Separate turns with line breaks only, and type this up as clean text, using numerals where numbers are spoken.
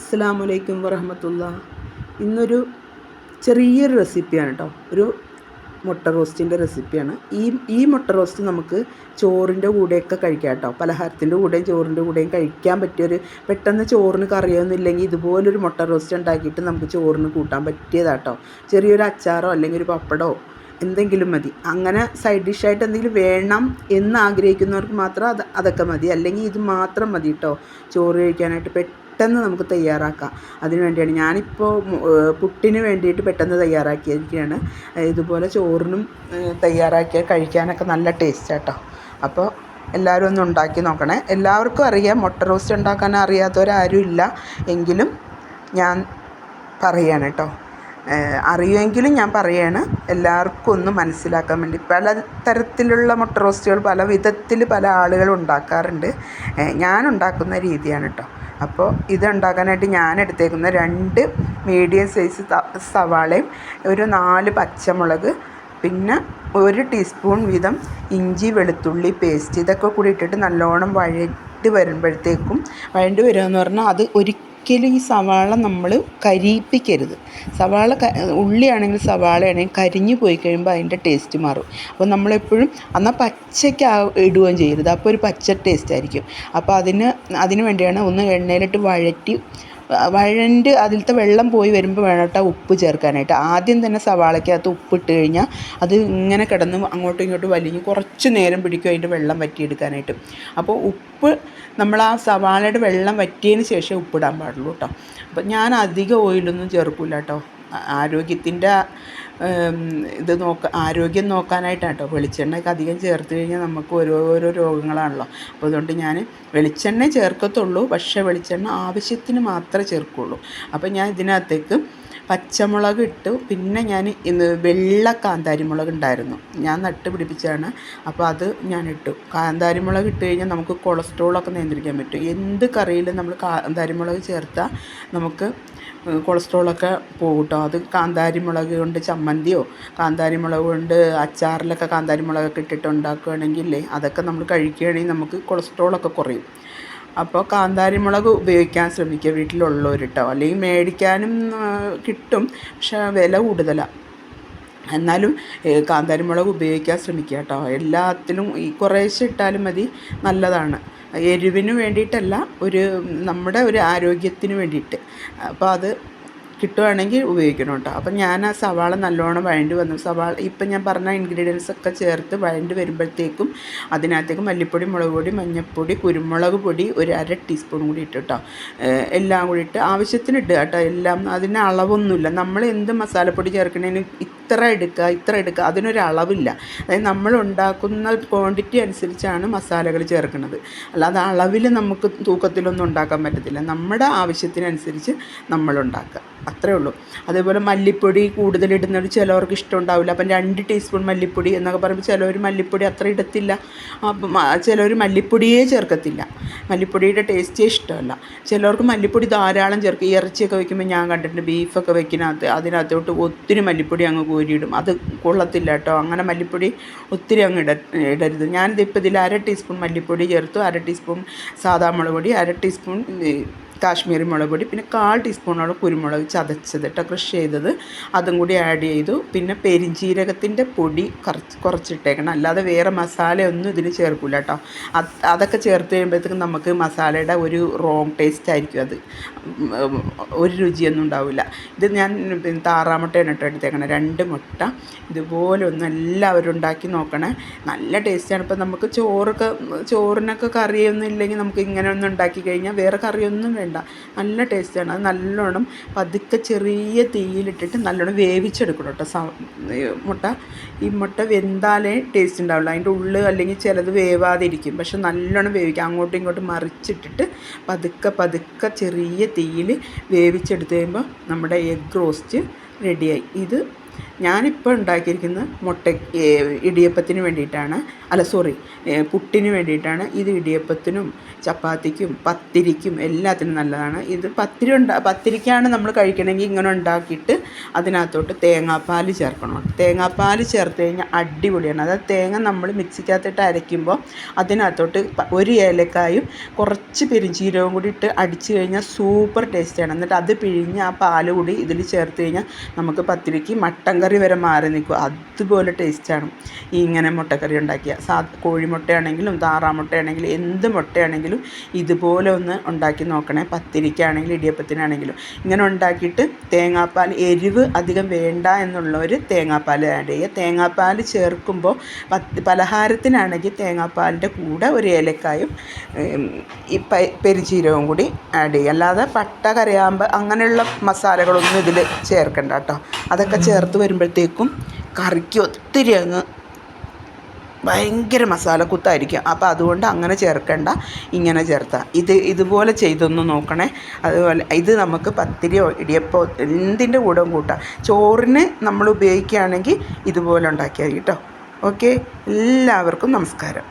അസ്സലാമു അലൈക്കും വറഹ്മത്തുള്ളാ. ഇന്നൊരു ചെറിയൊരു റെസിപ്പിയാണ് കേട്ടോ. ഒരു മുട്ട റോസ്റ്റിൻ്റെ റെസിപ്പിയാണ്. ഈ മുട്ട റോസ്റ്റ് നമുക്ക് ചോറിൻ്റെ കൂടെയൊക്കെ കഴിക്കാം കേട്ടോ. പലഹാരത്തിൻ്റെ കൂടെയും ചോറിൻ്റെ കൂടെയും കഴിക്കാൻ പറ്റിയൊരു, പെട്ടെന്ന് ചോറിന് കറിയൊന്നുമില്ലെങ്കിൽ ഇതുപോലൊരു മുട്ട റോസ്റ്റ് ഉണ്ടാക്കിയിട്ട് നമുക്ക് ചോറിന് കൂട്ടാൻ പറ്റിയതാട്ടോ. ചെറിയൊരു അച്ചാറോ അല്ലെങ്കിൽ ഒരു പപ്പടമോ എന്തെങ്കിലും മതി. അങ്ങനെ സൈഡ് ഡിഷായിട്ട് എന്തെങ്കിലും വേണം എന്ന് ആഗ്രഹിക്കുന്നവർക്ക് മാത്രം അതൊക്കെ മതി. അല്ലെങ്കിൽ ഇത് മാത്രം മതി കേട്ടോ ചോറ് കഴിക്കാനായിട്ട്. പെട്ടെന്ന് നമുക്ക് തയ്യാറാക്കാം. അതിന് വേണ്ടിയാണ് ഞാനിപ്പോൾ പുട്ടിന് വേണ്ടിയിട്ട് പെട്ടെന്ന് തയ്യാറാക്കിയിരിക്കുകയാണ്. ഇതുപോലെ ചോറിനും തയ്യാറാക്കിയാൽ കഴിക്കാനൊക്കെ നല്ല ടേസ്റ്റ് കേട്ടോ. അപ്പോൾ എല്ലാവരും ഒന്ന് ഉണ്ടാക്കി നോക്കണേ. എല്ലാവർക്കും അറിയാം, മുട്ട റോസ്റ്റ് ഉണ്ടാക്കാൻ അറിയാത്തവരാരും ഇല്ല. എങ്കിലും ഞാൻ പറയുകയാണ് കേട്ടോ. അറിയുമെങ്കിലും ഞാൻ പറയുകയാണ്, എല്ലാവർക്കും ഒന്ന് മനസ്സിലാക്കാൻ വേണ്ടി. പല തരത്തിലുള്ള മുട്ട റോസ്റ്റുകൾ പല വിധത്തിൽ പല ആളുകൾ ഉണ്ടാക്കാറുണ്ട്. ഞാൻ ഉണ്ടാക്കുന്ന രീതിയാണ് കേട്ടോ. അപ്പോൾ ഇത് ഉണ്ടാക്കാനായിട്ട് ഞാൻ എടുത്തേക്കുന്ന 2 മീഡിയം സൈസ് സവാളയും ഒരു 4 പച്ചമുളക്, പിന്നെ 1 ടീസ്പൂൺ വീതം ഇഞ്ചി വെളുത്തുള്ളി പേസ്റ്റ്, ഇതൊക്കെ കൂടി ഇട്ടിട്ട് നല്ലോണം വഴറ്റി വരുമ്പോഴത്തേക്കും, വഴണ്ടി വരികയെന്ന് പറഞ്ഞാൽ അത് ഒരിക്കലും ഈ സവാള നമ്മൾ കരിയിപ്പിക്കരുത്. ഉള്ളിയാണെങ്കിൽ സവാളയാണെങ്കിൽ കരിഞ്ഞു പോയി കഴിയുമ്പോൾ അതിൻ്റെ ടേസ്റ്റ് മാറും. അപ്പോൾ നമ്മളെപ്പോഴും എന്നാൽ പച്ചയ്ക്ക് ഇടുകയും ചെയ്യരുത്, അപ്പോൾ ഒരു പച്ച ടേസ്റ്റ് ആയിരിക്കും. അപ്പോൾ അതിന് വേണ്ടിയാണ് ഒന്ന് എണ്ണയിലിട്ട് വഴണ്ട് അതിലത്തെ വെള്ളം പോയി വരുമ്പോൾ വേണം കേട്ടോ ഉപ്പ് ചേർക്കാനായിട്ട്. ആദ്യം തന്നെ സവാളയ്ക്കകത്ത് ഉപ്പിട്ട് കഴിഞ്ഞാൽ അത് ഇങ്ങനെ കിടന്ന് അങ്ങോട്ടും ഇങ്ങോട്ടും വലിഞ്ഞ് കുറച്ച് നേരം പിടിക്കും അതിൻ്റെ വെള്ളം വറ്റിയെടുക്കാനായിട്ട്. അപ്പോൾ ഉപ്പ് നമ്മൾ ആ സവാളയുടെ വെള്ളം വറ്റിയതിന് ശേഷം ഉപ്പിടാൻ പാടുള്ളൂ കേട്ടോ. അപ്പോൾ ഞാൻ അധികം ഓയിലൊന്നും ചേർക്കില്ല കേട്ടോ. ആരോഗ്യത്തിൻ്റെ ആരോഗ്യം നോക്കാനായിട്ടാണ് കേട്ടോ. വെളിച്ചെണ്ണയൊക്കെ അധികം ചേർത്ത് കഴിഞ്ഞാൽ നമുക്ക് ഓരോരോ രോഗങ്ങളാണല്ലോ. അപ്പോൾ അതുകൊണ്ട് ഞാൻ വെളിച്ചെണ്ണ ചേർക്കത്തുള്ളൂ, പക്ഷേ വെളിച്ചെണ്ണ ആവശ്യത്തിന് മാത്രമേ ചേർക്കുള്ളൂ. അപ്പോൾ ഞാൻ ഇതിനകത്തേക്ക് പച്ചമുളക് ഇട്ടു. പിന്നെ ഞാൻ ഇന്ന് വെള്ള കാന്താരിമുളക് ഉണ്ടായിരുന്നു, ഞാൻ നട്ട് പിടിപ്പിച്ചാണ്. അപ്പോൾ അത് ഞാൻ ഇട്ടു. കാന്താരിമുളക് ഇട്ട് കഴിഞ്ഞാൽ നമുക്ക് കൊളസ്ട്രോളൊക്കെ നിയന്ത്രിക്കാൻ പറ്റും. എന്ത് കറിയിലും നമ്മൾ കാന്താരിമുളക് ചേർത്താൽ നമുക്ക് കൊളസ്ട്രോളൊക്കെ പോകും കേട്ടോ. അത് കാന്താരിമുളക് കൊണ്ട് ചമ്മന്തിയോ കാന്താരിമുളക് കൊണ്ട് അച്ചാറിലൊക്കെ കാന്താരിമുളകൊക്കെ ഇട്ടിട്ട് ഉണ്ടാക്കുകയാണെങ്കിൽ അതൊക്കെ നമ്മൾ കഴിക്കുകയാണെങ്കിൽ നമുക്ക് കൊളസ്ട്രോളൊക്കെ കുറയും. അപ്പോൾ കാന്താരിമുളക് ഉപയോഗിക്കാൻ ശ്രമിക്കുക വീട്ടിലുള്ളവർ കേട്ടോ. അല്ലെങ്കിൽ മേടിക്കാനും കിട്ടും, പക്ഷേ വില കൂടുതലാണ്. എന്നാലും കാന്താരിമുളക് ഉപയോഗിക്കാൻ ശ്രമിക്കുക കേട്ടോ. എല്ലാത്തിലും കുറേശ്ശെ ഇട്ടാലും മതി, നല്ലതാണ്. എരിവിന് വേണ്ടിയിട്ടല്ല, നമ്മുടെ ഒരു ആരോഗ്യത്തിന് വേണ്ടിയിട്ട്. അപ്പോൾ അത് കിട്ടുകയാണെങ്കിൽ ഉപയോഗിക്കണം കേട്ടോ. അപ്പം ഞാൻ ആ സവാള നല്ലോണം വഴണ്ടി വന്നു. ഇപ്പം ഞാൻ പറഞ്ഞ ഇൻഗ്രീഡിയൻസ് ഒക്കെ ചേർത്ത് വഴണ്ടി വരുമ്പോഴത്തേക്കും അതിനകത്തേക്ക് മല്ലിപ്പൊടി, മുളക് പൊടി, മഞ്ഞൾപ്പൊടി, കുരുമുളക് പൊടി ഒരു 1/2 ടീസ്പൂൺ കൂടി ഇട്ട് കേട്ടോ. എല്ലാം കൂടി ഇട്ട് ആവശ്യത്തിന് ഇടുക കേട്ടോ. എല്ലാം അതിന് അളവൊന്നുമില്ല. നമ്മൾ എന്ത് മസാലപ്പൊടി ചേർക്കണതിന് ഇത്ര എടുക്കുക, അതിനൊരളവില്ല. അതായത് നമ്മൾ ഉണ്ടാക്കുന്ന ക്വാണ്ടിറ്റി അനുസരിച്ചാണ് മസാലകൾ ചേർക്കുന്നത്. അല്ലാതെ അളവിൽ നമുക്ക് തൂക്കത്തിലൊന്നും ഉണ്ടാക്കാൻ പറ്റത്തില്ല. നമ്മുടെ ആവശ്യത്തിനനുസരിച്ച് നമ്മളുണ്ടാക്കുക, അത്രേ ഉള്ളൂ. അതേപോലെ മല്ലിപ്പൊടി കൂടുതലിടുന്നത് ചിലവർക്ക് ഇഷ്ടമുണ്ടാവില്ല. അപ്പം 2 ടീസ്പൂൺ മല്ലിപ്പൊടി എന്നൊക്കെ പറയുമ്പോൾ ചിലവർ മല്ലിപ്പൊടി അത്ര ഇടത്തില്ല. അപ്പം ചിലവർ മല്ലിപ്പൊടിയേ ചേർക്കത്തില്ല, മല്ലിപ്പൊടിയുടെ ടേസ്റ്റേ ഇഷ്ടമല്ല. ചിലവർക്ക് മല്ലിപ്പൊടി ധാരാളം ചേർക്കും. ഈ ഇറച്ചിയൊക്കെ വയ്ക്കുമ്പോൾ ഞാൻ കണ്ടിട്ടുണ്ട്, ബീഫൊക്കെ വയ്ക്കുന്നതിനകത്ത് അതിനകത്തോട്ട് ഒത്തിരി മല്ലിപ്പൊടി അങ്ങ് കോരിയിടും. അത് കൊള്ളത്തില്ല കേട്ടോ. അങ്ങനെ മല്ലിപ്പൊടി ഒത്തിരി അങ്ങ് ഇടരുത്. ഞാനിതിപ്പോൾ ഇതിൽ 1/2 ടീസ്പൂൺ മല്ലിപ്പൊടി ചേർത്തു, 1/2 ടീസ്പൂൺ സാദാ മുളക് പൊടി, 1/2 ടീസ്പൂൺ കാശ്മീരി മുളക് പൊടി, പിന്നെ 1/4 ടീസ്പൂണോളം കുരുമുളക് ചതച്ചത് കേട്ടോ, ക്രഷ് ചെയ്തത്, അതും കൂടി ആഡ് ചെയ്തു. പിന്നെ പെരിഞ്ജീരകത്തിൻ്റെ പൊടി കുറച്ചിട്ടേക്കണം, അല്ലാതെ വേറെ മസാലയൊന്നും ഇതിന് ചേർക്കില്ല കേട്ടോ. അതൊക്കെ ചേർത്ത് കഴിയുമ്പോഴത്തേക്കും നമുക്ക് മസാലയുടെ ഒരു റോങ് ടേസ്റ്റ് ആയിരിക്കും, അത് ഒരു രുചിയൊന്നും ഉണ്ടാവില്ല. ഇത് ഞാൻ താറാമുട്ടയാണ് കേട്ടോ എടുത്തേക്കണം, 2 മുട്ട. ഇതുപോലെ ഒന്ന് എല്ലാവരും ഉണ്ടാക്കി നോക്കണേ, നല്ല ടേസ്റ്റാണ്. ഇപ്പം നമുക്ക് ചോറിനൊക്കെ കറിയൊന്നും ഇല്ലെങ്കിൽ നമുക്ക് ഇങ്ങനെ ഒന്ന് ഉണ്ടാക്കി കഴിഞ്ഞാൽ വേറെ കറിയൊന്നും വേണ്ട, നല്ല ടേസ്റ്റാണ്. അത് നല്ലോണം പതുക്കെ ചെറിയ തീയിലിട്ടിട്ട് നല്ലോണം വേവിച്ചെടുക്കണം കേട്ടോ മുട്ട. ഈ മുട്ട വെന്താലേ ടേസ്റ്റ് ഉണ്ടാവുള്ളൂ. അതിൻ്റെ ഉള്ളിൽ അല്ലെങ്കിൽ ചിലത് വേവാതിരിക്കും, പക്ഷെ നല്ലോണം വേവിക്കുക. അങ്ങോട്ടും ഇങ്ങോട്ടും മറിച്ചിട്ടിട്ട് പതുക്കെ ചെറിയ തീയിൽ വേവിച്ചെടുത്ത് കഴിയുമ്പോൾ നമ്മുടെ എഗ് റോസ്റ്റ് റെഡിയായി. ഇത് ഞാനിപ്പോൾ ഉണ്ടാക്കിയിരിക്കുന്നത് ഇടിയപ്പത്തിന് വേണ്ടിയിട്ടാണ്, അല്ല സോറി, പുട്ടിന് വേണ്ടിയിട്ടാണ്. ഇത് ഇടിയപ്പത്തിനും ചപ്പാത്തിക്കും പത്തിരിക്കും എല്ലാത്തിനും നല്ലതാണ്. ഇത് പത്തിരിക്കാണ് നമ്മൾ കഴിക്കണമെങ്കിൽ ഇങ്ങനെ ഉണ്ടാക്കിയിട്ട് അതിനകത്തോട്ട് തേങ്ങാപ്പാൽ ചേർക്കണം. തേങ്ങാപ്പാൽ ചേർത്ത് കഴിഞ്ഞാൽ അടിപൊളിയാണ്. അതായത് തേങ്ങ നമ്മൾ മിക്സിക്കകത്തിട്ട് അരയ്ക്കുമ്പോൾ അതിനകത്തോട്ട് ഒരു ഏലക്കായും കുറച്ച് പെരുംജീരകവും കൂടി ഇട്ട് അടിച്ച് കഴിഞ്ഞാൽ സൂപ്പർ ടേസ്റ്റാണ്. എന്നിട്ട് അത് പിഴിഞ്ഞ് ആ പാൽ കൂടി ഇതിൽ ചേർത്ത് കഴിഞ്ഞാൽ നമുക്ക് പത്തിരിക്ക് മട്ടൻ കറി വരെ മാറി നിൽക്കും. അതുപോലെ ടേസ്റ്റാണ് ഇങ്ങനെ മുട്ടക്കറി ഉണ്ടാക്കിയ. കോഴിമുട്ടയാണെങ്കിലും താറാമുട്ടയാണെങ്കിലും എന്ത് മുട്ടയാണെങ്കിലും ഇതുപോലെ ഒന്ന് ഉണ്ടാക്കി നോക്കണേ. പത്തിരിക്കാണെങ്കിലും ഇടിയപ്പത്തിനാണെങ്കിലും ഇങ്ങനെ ഉണ്ടാക്കിയിട്ട് തേങ്ങാപ്പാൽ, എരിവ് അധികം വേണ്ട എന്നുള്ളവർ തേങ്ങാപ്പാൽ ആഡ് ചെയ്യുക. തേങ്ങാപ്പാൽ ചേർക്കുമ്പോൾ പലഹാരത്തിനാണെങ്കിൽ തേങ്ങാപ്പാലിൻ്റെ കൂടെ ഒരു ഏലക്കായും ഈ പെരുംജീരകവും കൂടി ആഡ് ചെയ്യുക. അല്ലാതെ പട്ട, കരയാമ്പ് അങ്ങനെയുള്ള മസാലകളൊന്നും ഇതിൽ ചേർക്കണ്ട കേട്ടോ. അതൊക്കെ ചേർത്ത് വരുമ്പോഴത്തേക്കും കറിക്ക് ഒത്തിരി അങ്ങ് ഭയങ്കര മസാലക്കുത്തായിരിക്കും. അപ്പോൾ അതുകൊണ്ട് അങ്ങനെ ചേർക്കണ്ട, ഇങ്ങനെ ചേർത്താൽ ഇതുപോലെ ചെയ്തൊന്ന് നോക്കണേ. അതുപോലെ ഇത് നമുക്ക് പത്തിരിയോ ഇടിയപ്പോ എന്തിൻ്റെ കൂടെ കൂട്ടാം. ചോറിന് നമ്മൾ ഉപയോഗിക്കുകയാണെങ്കിൽ ഇതുപോലെ ഉണ്ടാക്കിയാൽ കേട്ടോ. ഓക്കെ, എല്ലാവർക്കും നമസ്കാരം.